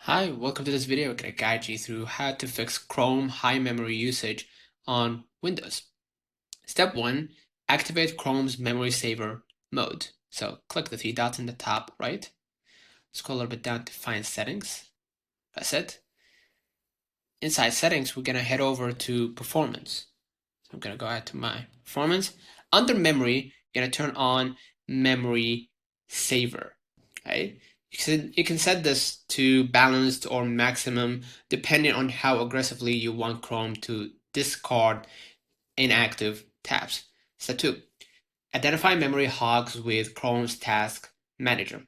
Hi, welcome to this video. We're going to guide you through how to fix Chrome high memory usage on Windows. Step 1, activate Chrome's memory saver mode. So click the three dots in the top right, scroll a little bit down to find settings. That's it. Inside settings, we're going to head over to performance. So I'm going to go ahead to my performance. Under memory, you're going to turn on memory saver. Right? You can set this to balanced or maximum depending on how aggressively you want Chrome to discard inactive tabs. Step 2. Identify memory hogs with Chrome's Task Manager.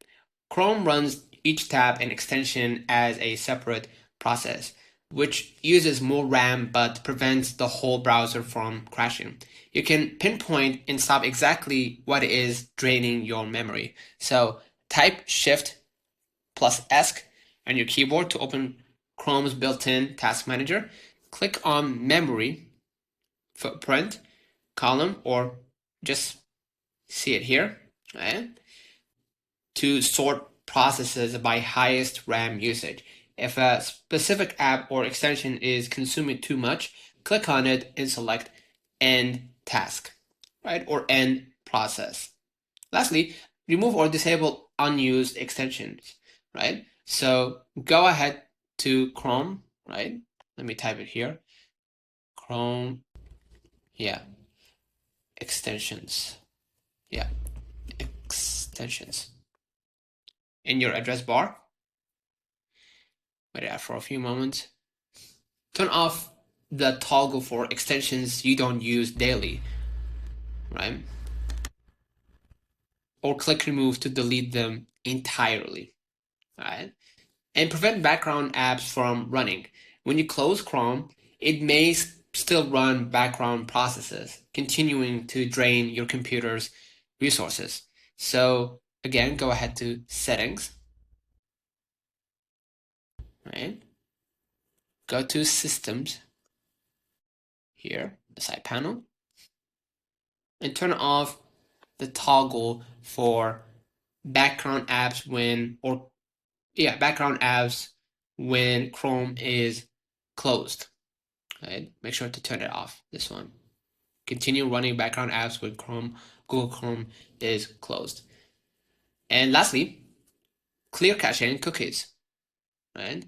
Chrome runs each tab and extension as a separate process, which uses more RAM but prevents the whole browser from crashing. You can pinpoint and stop exactly what is draining your memory. So type Shift plus ESC on your keyboard to open Chrome's built-in task manager. Click on memory footprint column, or just see it here, right? To sort processes by highest RAM usage. If a specific app or extension is consuming too much, click on it and select End Task, right? Or End Process. Lastly, remove or disable unused extensions, right? So go ahead to Chrome, right? Let me type it here. Chrome, yeah, extensions, yeah, extensions. In your address bar, wait out for a few moments. Turn off the toggle for extensions you don't use daily, right? Or click remove to delete them entirely, right? And prevent background apps from running. When you close Chrome, it may still run background processes, continuing to drain your computer's resources. So again, go ahead to settings, right? Go to systems here, the side panel, and turn off the toggle for background apps background apps when Chrome is closed. Right? Make sure to turn it off. This one. Continue running background apps when Google Chrome is closed. And lastly, clear cache and cookies. Right?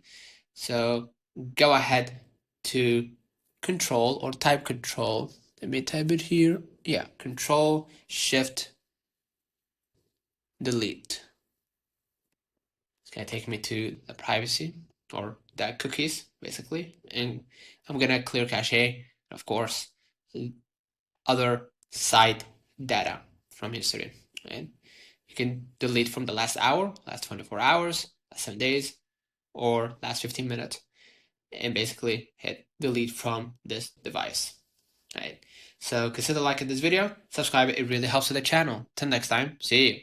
So go ahead to control or type control. Let me type it here. Yeah, control shift delete. It's gonna take me to the privacy or the cookies basically, and I'm gonna clear cache, of course, other site data from history. Right? You can delete from the last hour, last 24 hours, last 7 days, or last 15 minutes, and basically hit delete from this device. Right? So consider liking this video, subscribe, it really helps with the channel. Till next time, see you.